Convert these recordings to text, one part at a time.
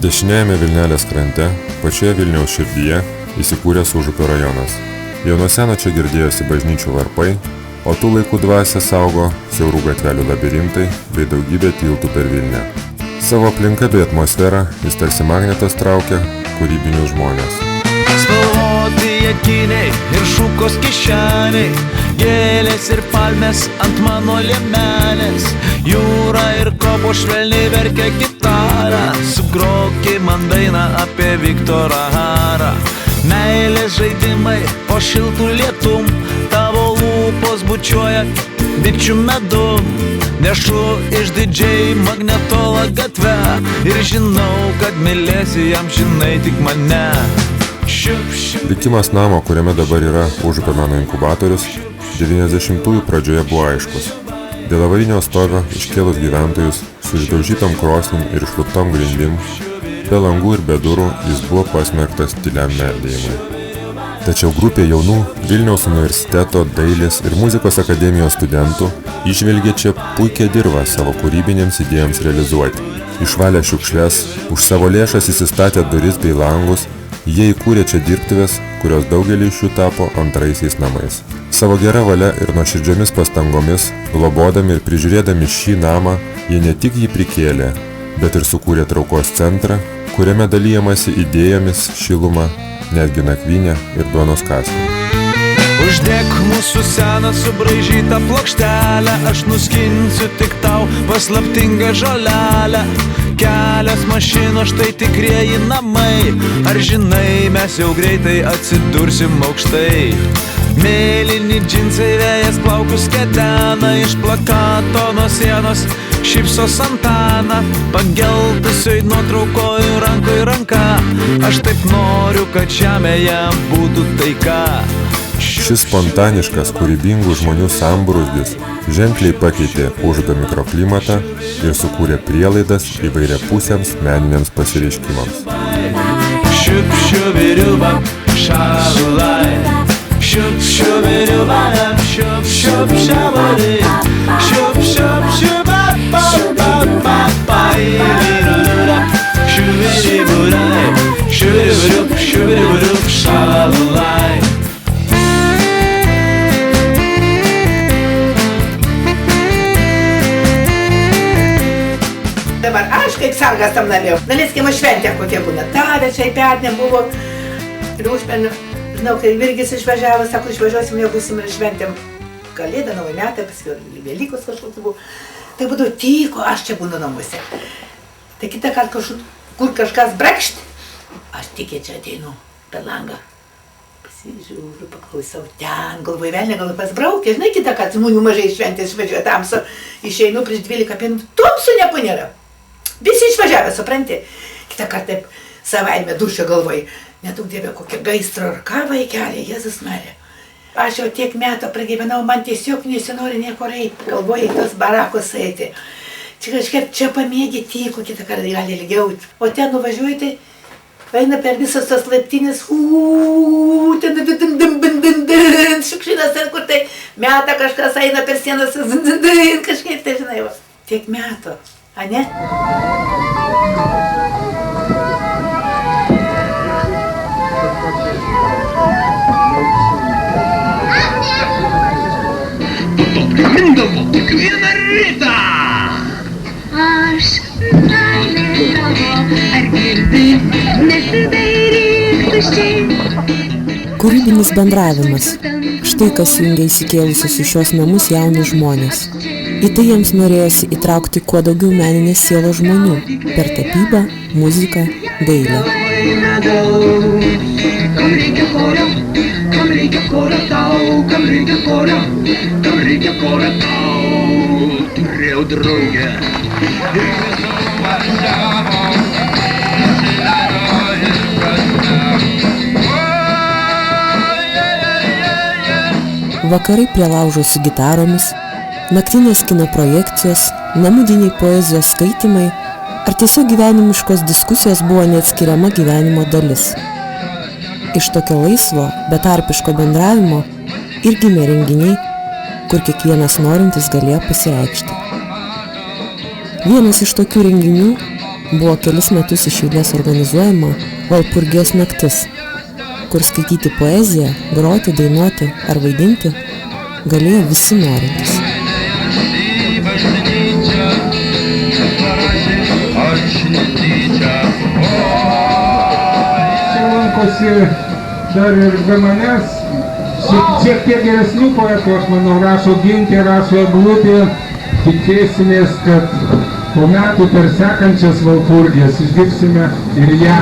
Dešiniajame Vilnelės krante, pačioje Vilniaus širdyje, įsikūręs Užupio rajonas. Jau nuo seno čia girdėjosi bažnyčių varpai, o tų laikų dvasią saugo siaurų gatvelių labirintai bei daugybė tiltų per Vilnią. Savo aplinka bei atmosferą jis tarsi magnetas traukia kūrybinius žmonės. Spalvoti akiniai ir šukos kišeniai, gėlės ir palmės ant mano liemenės, jūra ir kopo švelniai verkia gitarą, sugroki man dainą apie Viktorą Harą. Meilės žaidimai po šiltų lietum, tavo lūpos bučiuoja bičių medum. Nešu išdidžiai Magnetola gatve ir žinau, kad mylėsi jam žinai tik mane. Likimas namo, kuriame dabar yra Užupio meno inkubatorius, 90-ųjų pradžioje buvo aiškus. Dėl avarinio stovio iškėlus gyventojus su išdaužytom krosnim ir išluptom grindim, be langų ir be durų jis buvo pasmerktas tyliam merdėjimui. Tačiau grupė jaunų Vilniaus universiteto dailės ir muzikos akademijos studentų įžvelgė čia puikią dirvą savo kūrybinėms idėjams realizuoti. Išvalę šiukšles, už savo lėšas įsistatę duris bei langus, jie įkūrė čia dirbtuves, kurios daugelį iš jų tapo antraisiais namais. Savo gera valia ir nuoširdžiomis pastangomis, globodami ir prižiūrėdami šį namą, jie ne tik jį prikėlė, bet ir sukūrė traukos centrą, kuriame dalyjamasi idėjomis, šiluma, netgi nakvynė ir duonos kąsnį. Uždėk mūsų seną subraižytą plokštelę, aš nuskinsiu tik tau paslaptingą žolelę. Kelios mašinos, štai tikrieji namai, ar žinai, mes jau greitai atsidursim aukštai. Mėlyni džinsai, vėjas plaukus kedena, iš plakato nuo sienos šypso Santana, pageltusioj nuotraukoju rankoj ranka, aš taip noriu, kad žemėje būtų taika. Šis spontaniškas, kūrybingų žmonių sambrūzdis ženkliai pakeitė Užupio mikroklimatą ir sukūrė prielaidas įvairiapusėms meniniams pasireiškimams. Šup šubiriubam šalai, šup šubiriubam šup šup šabalai, šup šup šubapapapai, šubiriburai, šubiriburup šubiriburup šalai. Dabar aš kaip sargas tam namėjau. Nalickimo šventė kokie būna. Tavė čia pernė buvo. Ir užpernė, žinau, kai Virgis išvažiavo, sako, išvažiuosim, jau būsim ir šventėm Kalėdą, Naują metą, paskui Velykos kažkoks buvo. Tai būdavo tyko, aš čia būnu namuose. Tai kitą kartą kur kažkas brakšt, aš tikė čia ateinu per langą. Pasižiūriu, paklausau ten, galvoju, velnė, galvoju, pasbraukė. Žinai, kitą kartą žmonių mažai šventės išvažiuoja tamsu. Išeinu prieš 12 pinų, tamsu nieko nėra. Visi išvažiavę, supranti. Kitą kartą savaime dušio galvoju, nedaug dievė kokią gaistrą ar ką vaikelį, Jėzus Marija. Aš jau tiek metų pragyvenau, man tiesiog nesinori niekur eiti, galvoju, į tos barakus eiti. Čia kažkiek čia pamėgi tyko, kitą kartą gali ilgiau. O ten nuvažiuoju, tai eina per visas tas laiptinės, ten šiukšlinas, ten kur tai meta kažkas eina per sienas, kažkaip tai žinai, va. Tiek metų, a ne? Paprindavo kiekvieną rytą. Aš meilė tavo, ar girdi, nesidairyk tuščiai. Kūrybinis bendravimas. Štai kas jungia įsikėlusius į šios namus jaunus žmonės. Į tai jiems norėjosi įtraukti kuo daugiau meninės sielos žmonių per tapybą, muziką, dailę. Kam reikia korio tau, kam reikia korio tau, turėjau draugę. Vakarai prie laužo su gitaromis, naktinės kino projekcijos, namudiniai poezijos skaitymai ar tiesiog gyvenimiškos diskusijos buvo neatskiriama gyvenimo dalis. Iš tokio laisvo, betarpiško bendravimo ir gimė renginiai, kur kiekvienas norintis galėjo pasireikšti. Vienas iš tokių renginių buvo kelis metus iš eilės organizuojama Valpurgijos naktis, kur skaityti poeziją, groti, dainuoti ar vaidinti galėjo visi norintys. Lankosi dar ir be manęs šiek tiek geresnių poetų, aš manau, rašo Gintė, rašo Eglutė. Tikėsimės, kad po metų per sekančias Valpurgijas išgirsime ir ją.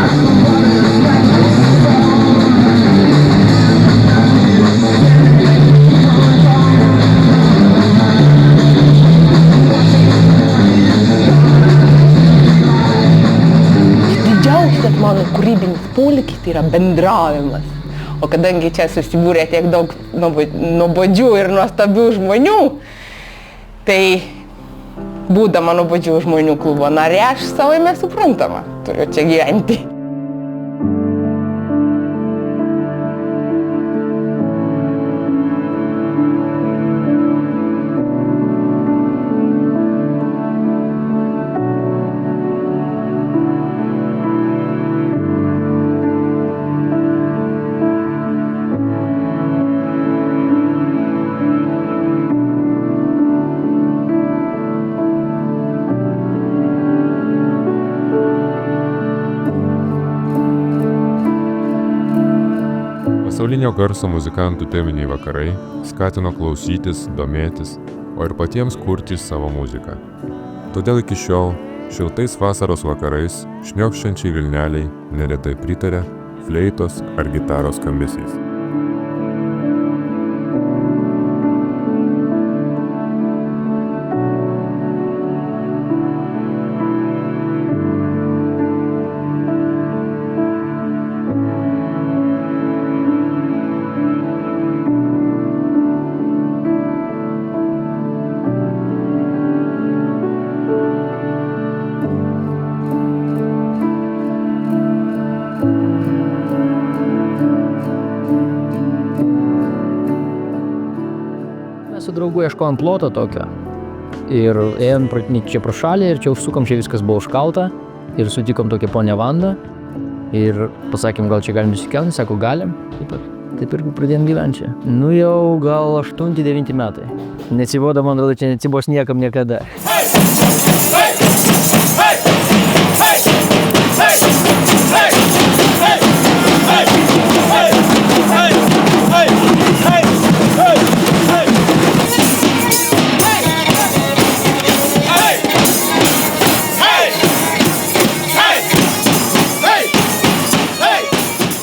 Didžiausias mano kūrybinis polėkis tai yra bendravimas. O kadangi čia susibūrė tiek daug nuobodžių ir nuostabių žmonių, tai būdama nuobodžių žmonių klubo narė, aš savaime suprantama, turiu čia gyventi. Pasaulinio garso muzikantų teminiai vakarai skatino klausytis, domėtis, o ir patiems kurti savo muziką. Todėl iki šiol šiltais vasaros vakarais šniokščiančiai vilneliai neretai pritarė fleitos ar gitaros skambesiais. Su draugu ieškojom ploto tokio ir ėjom čia pro šalį ir čia užsukom, čia viskas buvo užkalta ir sutikom tokią ponę Vandą ir pasakėm, gal čia galim nusikelti, sako, galim, taip ir pradėjom gyventi čia. Nu jau gal 8-9 metai. Neatsibodo, man atrodo, čia neatsibos niekam niekada.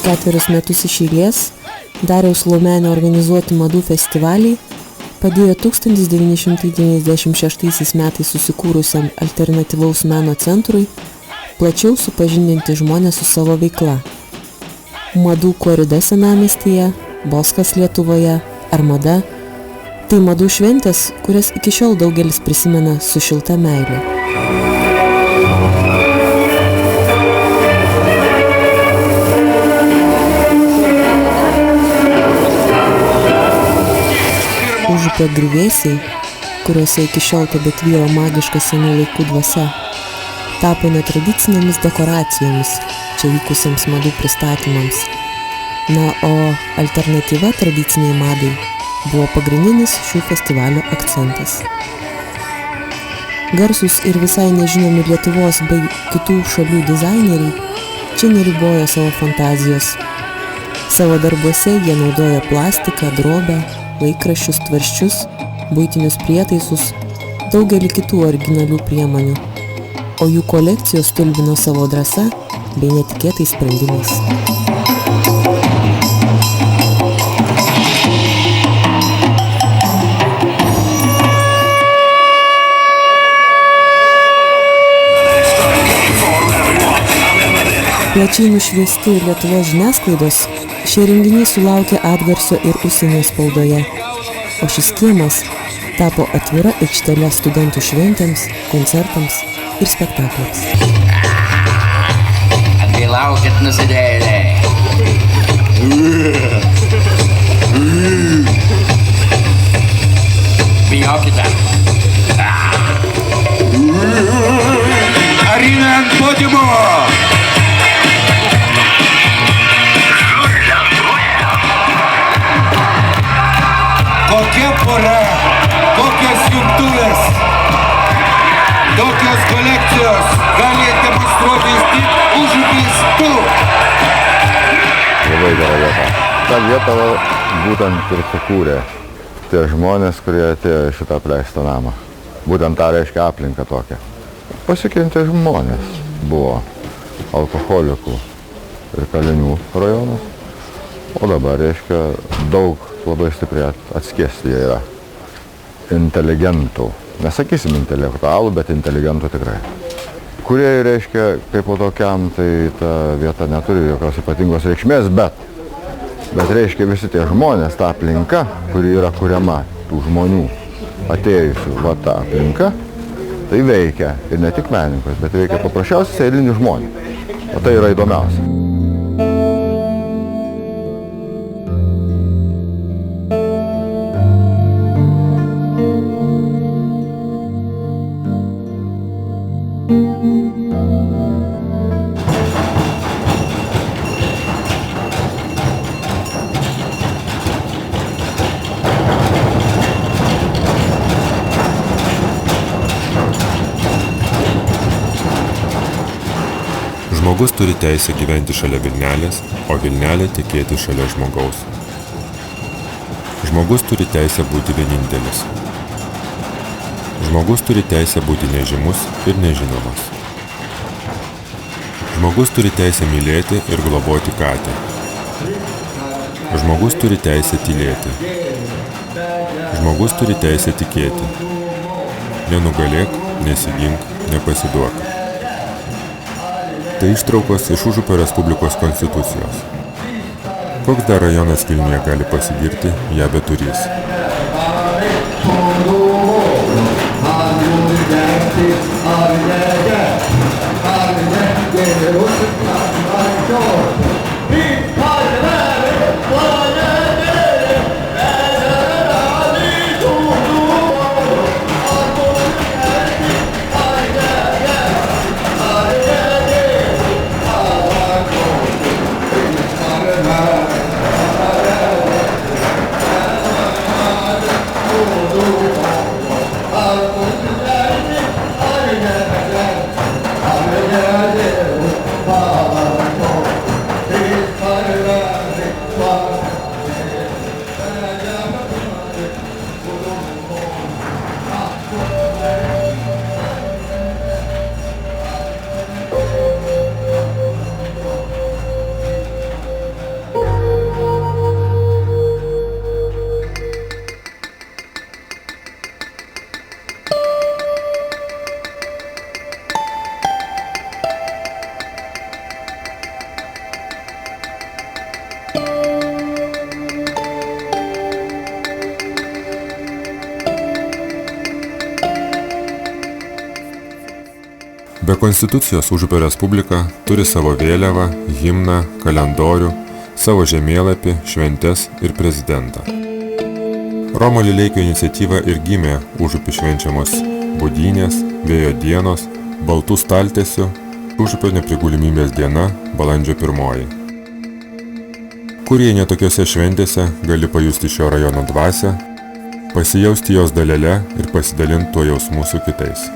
Ketverius metus iš eilės Dariaus Laumenio organizuoti madų festivaliai padėjo 1996 metais susikūrusiam alternatyvaus meno centrui plačiau supažindinti žmonės su savo veikla. Madų korida senamiestyje, Boskas Lietuvoje ar Mada – tai madų šventės, kurias iki šiol daugelis prisimena su šilta meile. Užupio griuvėsiai, kuriuose iki šiol tebetvyro magiška senų laikų dvasia, tapo netradicinėmis dekoracijomis čia vykusiems madų pristatymams. Na, o alternatyva tradiciniai madai buvo pagrindinis šių festivalio akcentas. Garsūs ir visai nežinomi Lietuvos bei kitų šalių dizaineriai čia neribojo savo fantazijos. Savo darbuose jie naudojo plastiką, drobę, laikraščius, tvarsčius, buitinius prietaisus, daugelį kitų originalių priemonių, o jų kolekcijos stulbino savo drąsa bei netikėtais sprendimais. Plačiai nušviesti Lietuvos žiniasklaidos, šie renginiai sulaukė atgarsio ir užsienio spaudoje, o šis kiemas tapo atvira aikštele studentų šventėms, koncertams ir spektakliams. Atgailaukit, nusidėjėliai. Bijokite. Ar einant po pasirodymu. Kokia pora, kokios jungtuvės, tokios kolekcijos gali demonstruotis tik Užupis 2. Labai gera vieta. Ta vieta būtent ir sukūrė tie žmonės, kurie atėjo į šitą apleistą namą. Būtent tą reiškia aplinką tokią. Pasikentę žmonės buvo alkoholikų ir kalinių rajonas, o dabar reiškia daug labai stipriai atskiesti jie yra inteligentų. Nesakysim intelektualų, bet inteligentų tikrai. Kurie reiškia, kaip po tokiam, tai ta vieta neturi jokios ypatingos reikšmės, bet reiškia visi tie žmonės, ta aplinka, kuri yra kuriama tų žmonių atėjusių, va ta aplinka, tai veikia ir ne tik menininkus, bet veikia paprasčiausiai eilinių žmonių. O tai yra įdomiausia. Žmogus turi teisę gyventi šalia Vilnelės, o Vilnelė tekėti šalia žmogaus. Žmogus turi teisę būti vienintelis. Žmogus turi teisę būti nežymus ir nežinomas. Žmogus turi teisę mylėti ir globoti katę. Žmogus turi teisę tylėti. Žmogus turi teisę tikėti. Nenugalėk, nesigink, nepasiduok. Tai ištraukos iš Užupio Respublikos konstitucijos. Koks dar rajonas Vilniuje gali pasigirti, ją beturys. Be konstitucijos Užupio Respublika turi savo vėliavą, himną, kalendorių, savo žemėlapį, šventes ir prezidentą. Romo Lileikio iniciatyva ir gimė Užupį švenčiamos Budynės, Vėjo dienos, Baltų staltiesių, Užupio neprigulimybės diena, balandžio 1. Kurie netokiose šventėse gali pajusti šio rajono dvasią, pasijausti jos dalele ir pasidalinti tuo jausmu su kitais.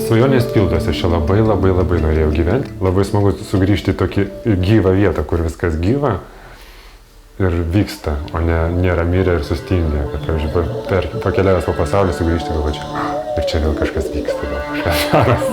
svajonės pildosi, aš čia labai norėjau gyventi. Labai smagu sugrįžti į tokį gyvą vietą, kur viskas gyva ir vyksta, o nėra mirę ir sustingę. Kad, pavyzdžiui, pakeliavęs po pasaulį sugrįžti galvo čia. Ir čia vėl kažkas vyksta, gal kažkas geras.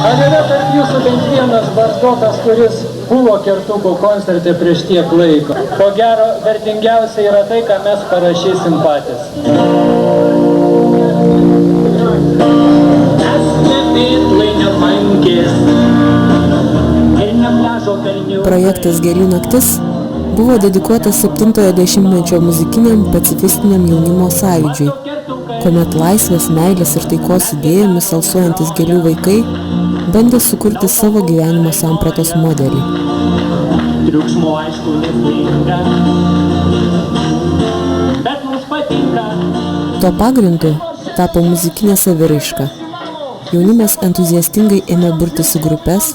Ar yra tarp jūsų bent vienas barzdotas, kuris buvo Kertuko koncerte prieš tiek laiko? Ko gero, vertingiausia yra tai, ką mes parašysim patys. Projektas Gėlių naktis buvo dedikuotas 70-ojo dešimtmečio muzikiniam pacifistiniam jaunimo sąjūdžiui, kuomet laisvės, meilės ir taikos idėjomis alsuojantis gėlių vaikai bandė sukurti savo gyvenimo sampratos modelį. Triukšmo aišku nestinga, bet mums patinka. Tuo pagrindu tapo muzikinė saviraiška. Jaunimas entuziastingai ėmė burtis į grupes,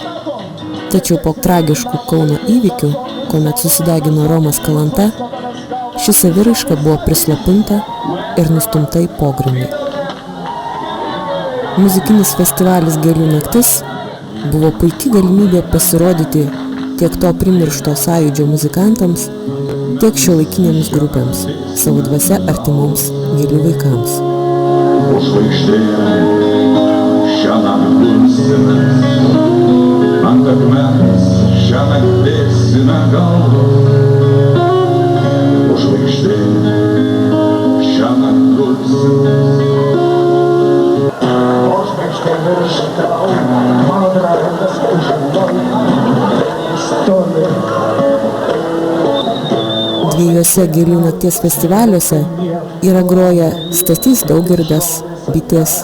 tačiau po tragiškų Kauno įvykių, kuomet susidegino Romas Kalanta, ši saviraiška buvo prislopinta ir nustumta į pogrindį. Muzikinis festivalis Gėlių naktis buvo puiki galimybė pasirodyti tiek to primiršto sąjūdžio muzikantams, tiek šiuolaikinėms grupėms, savo dvasia artimoms gėlių vaikams. O žvaigždėje šiąnakt dulsime, ant akmens šiąnakt dėsime galvą. O žvaigždėje šiąnakt dulsime. O žvaigždė virš tau, mano draugas stovi. Dviejuose Gėlių nakties festivaliuose yra groję Stasys Daugirdas, Bitės,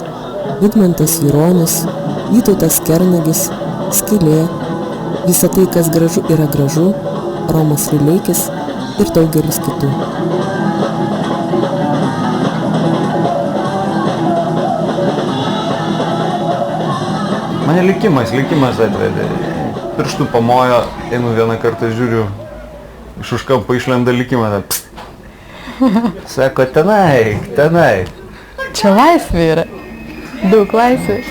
Vidmantas Juronis, Vytautas Kernagis, Skylė, Visa tai, kas gražu yra gražu, Romas Vileikis ir daugelis kitų. Mane likimas atvedė. Pirštų pamojo, einu vieną kartą žiūriu, iš už kampo išlenda likimas. Sako, tenai. Čia laisvė yra. Daug laisvės.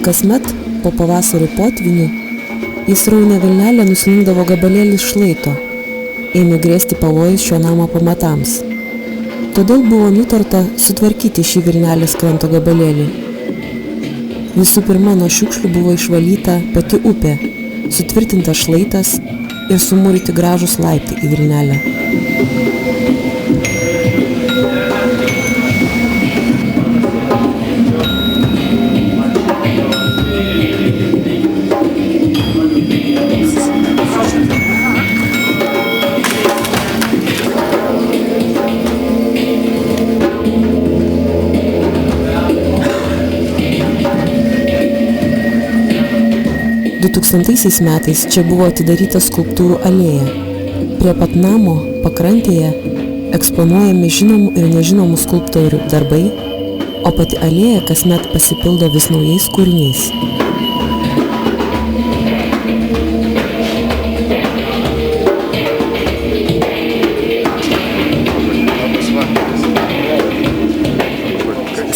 Kasmet po pavasario potvinių į sraunę Vilnelę nuslinkdavo gabalėlis šlaito, ėmė grėsti pavojus šio namo pamatams. Todėl buvo nutarta sutvarkyti šį Vilnelės kranto gabalėlį. Visų pirma, nuo šiukšlių buvo išvalyta pati upė, sutvirtintas šlaitas ir sumūryti gražūs laiptai į Vilnelę. Metais čia buvo atidaryta skulptūrų alėja. Prie pat namo pakrantėje eksponuojami žinomų ir nežinomų skulptorių darbai, o pati alėja kasmet pasipildo vis naujais kūriniais.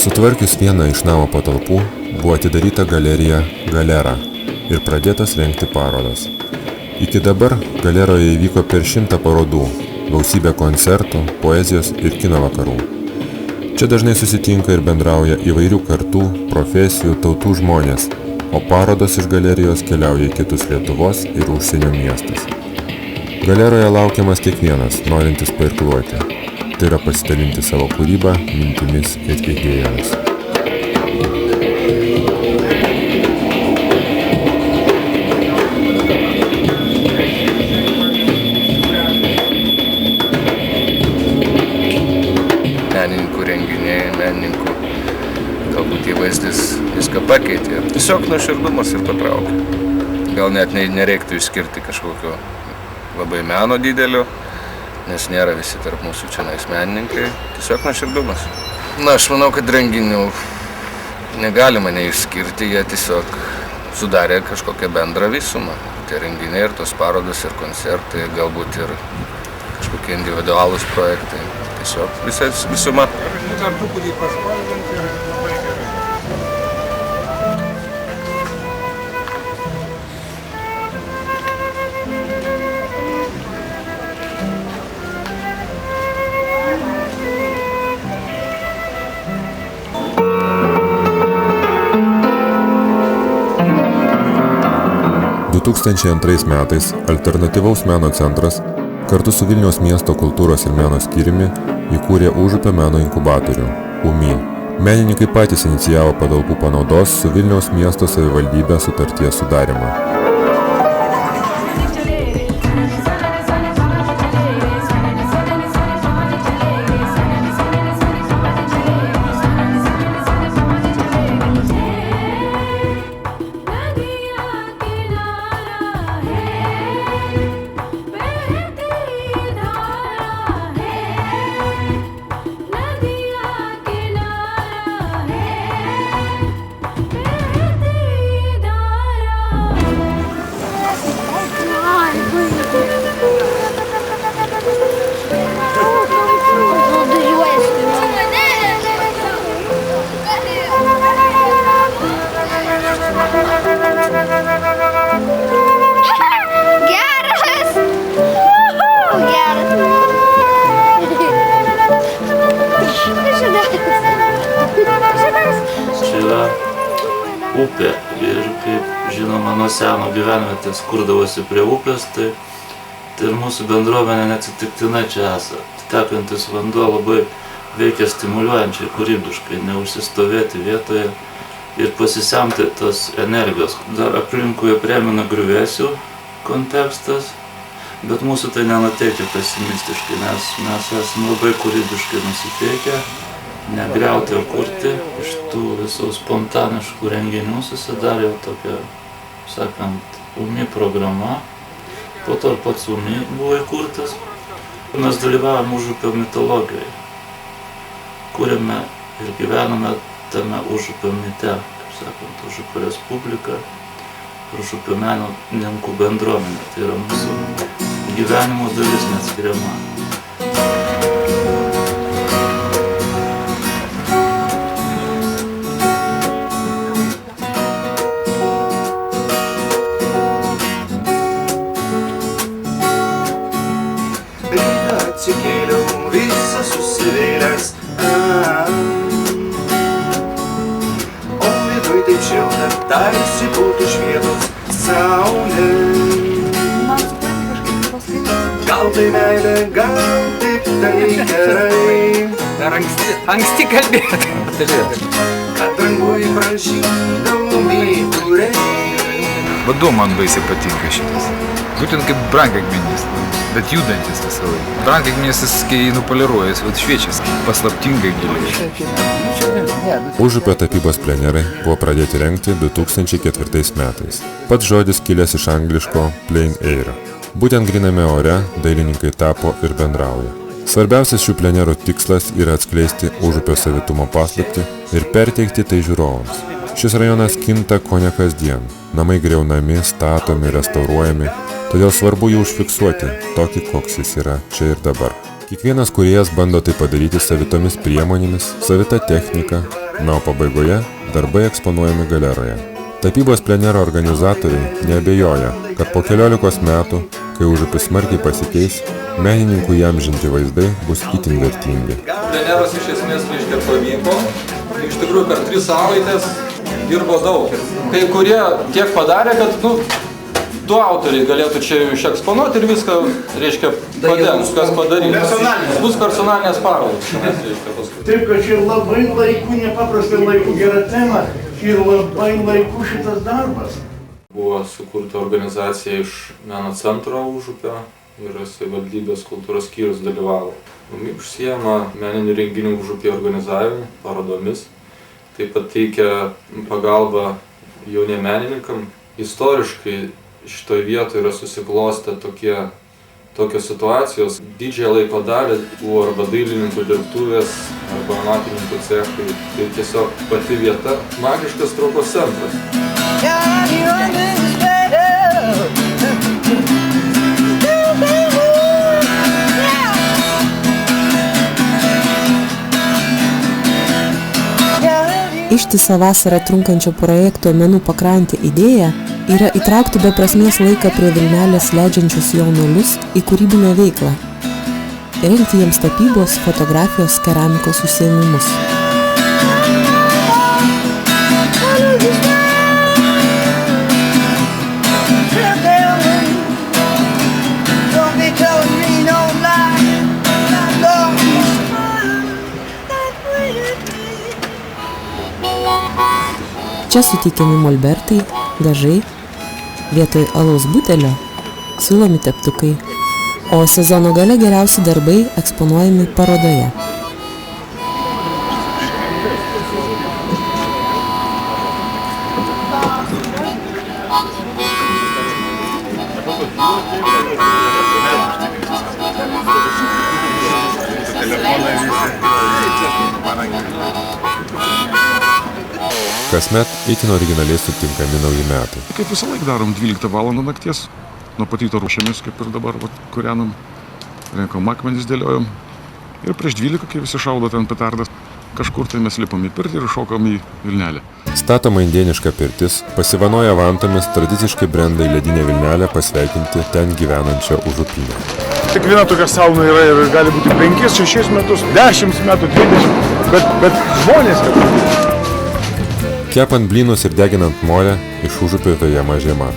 Sutvarkius vieną iš namo patalpų, buvo atidaryta galerija Galera ir pradėtas rengti parodas. Iki dabar galeroje įvyko per 100 parodų, gausybė koncertų, poezijos ir kino vakarų. Čia dažnai susitinka ir bendrauja įvairių kartų, profesijų, tautų žmonės, o parodos iš galerijos keliauja į kitus Lietuvos ir užsienio miestus. Galeroje laukiamas kiekvienas, norintis pairkluoti. Tai yra pasidalinti savo kūrybą, mintimis ir idėjomis. viską pakeitė. Tiesiog nuoširdumas ir patraukė. Gal net nereiktų išskirti kažkokio labai meno didelio, nes nėra visi tarp mūsų čionais menininkai. Tiesiog nuoširdumas. Na, aš manau, kad renginių negalima neišskirti, jie tiesiog sudarė kažkokią bendrą visumą. Tie renginiai ir tos parodos ir koncertai, galbūt ir kažkokie individualūs projektai. Tiesiog visuma. – 2002 metais Alternatyvaus meno centras kartu su Vilniaus miesto kultūros ir meno skyriumi įkūrė Užupio meno inkubatorių UMI. Menininkai patys inicijavo patalpų panaudos su Vilniaus miesto savivaldybe sutarties sudarymą. Upė ir kaip žinoma nuo seno gyvenvietės kurdavosi prie upės, tai ir mūsų bendruomenė neatsitiktinai čia esą. Tekantis vanduo labai veikia stimuliuojančiai, kūrybiškai, neužsistovėti vietoje ir pasisemti tos energijos. Dar aplinkui primena griuvėsių kontekstas, bet mūsų tai nenuteikia pesimistiškai, nes mes esame labai kūrybiškai nusiteikę. Negriauti, o kurti. Iš tų visų spontaniškų renginių susidarė tokia, sakant, UMI programa. Po to pats UMI buvo įkurtas. Mes dalyvavome Užupio mitologijoje. Kūrėme ir gyvename tame Užupio mite, kaip sakant, Užupio Respublika, Užupio menininkų bendruomenė. Tai yra mūsų gyvenimo dalis neatskiriama. Atsikėliau visas susivėlęs, o viduj taip šilta, tarsi būtų švietos saulė. Gal tai meilė, gal tik tai gerai. Dar anksti kalbėti. Kad rangui pražydau vyturiai. Vadu man baisiai patinka šitas. Būtent kaip brangakmenis, bet judantis visą laiką. Brangakmenis, kai nupoliruojas, šviečiasi paslaptingai giliai. Užupio tapybos plenerai buvo pradėti rengti 2004 metais. Pats žodis kilęs iš angliško plein air. Būtent gryname ore dailininkai tapo ir bendrauja. Svarbiausias šių plenerų tikslas yra atskleisti Užupio savitumo paslaptį ir perteikti tai žiūrovams. Šis rajonas kinta kone kasdien. Namai griaunami, statomi, restauruojami. Todėl svarbu jį užfiksuoti, tokį, koks jis yra čia ir dabar. Kiekvienas kūrėjas bando tai padaryti savitomis priemonėmis, savita technika, na, o pabaigoje darbai eksponuojami galeroje. Tapybos plenero organizatoriai neabejoja, kad po 14 metų, kai Užupis smarkiai pasikeis, menininkų įamžinti vaizdai bus itin vertingi. Pleneras iš esmės pavyko, iš tikrųjų per 3 savaitės dirbo daug. Kai kurie tiek padarė, kad, 2 autoriai galėtų čia išeksponuoti ir viską, padengs, kas padarys. Bus personalinės parodos. Taip, kad čia labai laiku, nepaprastai laiku gera tema ir labai laiku šitas darbas. Buvo sukurta organizacija iš meno centro Užupio ir savivaldybės kultūros skyrius dalyvavo. UMI užsiema meninių renginių Užupio organizavimu, parodomis taip pat teikia pagalbą jauniem menininkam. Istoriškai šitoje vietoje yra susiklostę tokios situacijos. Didžiąją laiko dalį buvo arba dailininkų dirbtuvės, arba amatininkų cechai. Tai tiesiog pati vieta magiškas traukos centras. Ištisą vasarą trunkančio projekto Menų pakrantė idėja yra įtraukti be prasmės laiką prie Vilnelės leidžiančius jaunuolius į kūrybinę veiklą, rengti jiems tapybos, fotografijos, keramikos užsiėmimus. Čia suteikiami molbertai, dažai, vietoj alaus butelio siūlomi teptukai, o sezono gale geriausi darbai eksponuojami parodoje. Kasmet itin originaliai sutinkami nauji metai. Kaip visą laiką darom 12 valandą nakties. Nuo pat ryto ruošiamės, kaip ir dabar kūrenam. Renkam akmenis, dėliojam. Ir prieš 12, kai visi šaudo ten petardas, kažkur tai mes lipam į pirtį ir šokam į Vilnelę. Statoma indieniška pirtis pasivanoja vantomis tradiciškai brenda į ledinę Vilnelę pasveikinti ten gyvenančią užupinę. Kiekviena tokia sauna yra ir gali būti 5, 6 metus, 10 metų, 20, bet žmonės kad... Kepant blynus ir deginant morę, iš Užupio vejama žiema.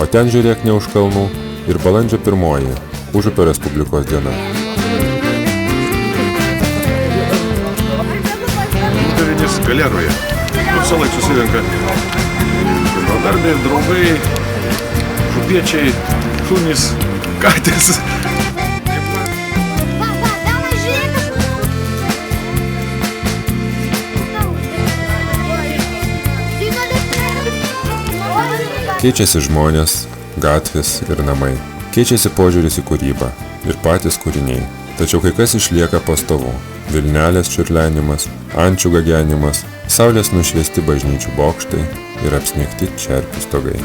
O ten žiūrėk ne už kalnų ir balandžio 1, Užupio Respublikos diena. Uždavinys galeroje. Visą laiką susirenka bendradarbiai, draugai, župiečiai, šunys, katės. Keičiasi žmonės, gatvės ir namai. Keičiasi požiūris į kūrybą ir patys kūriniai. Tačiau kai kas išlieka pastovu. Vilnelės čiurlenimas, ančių gagenimas, saulės nušviesti bažnyčių bokštai ir apsnigti čerpių stogai.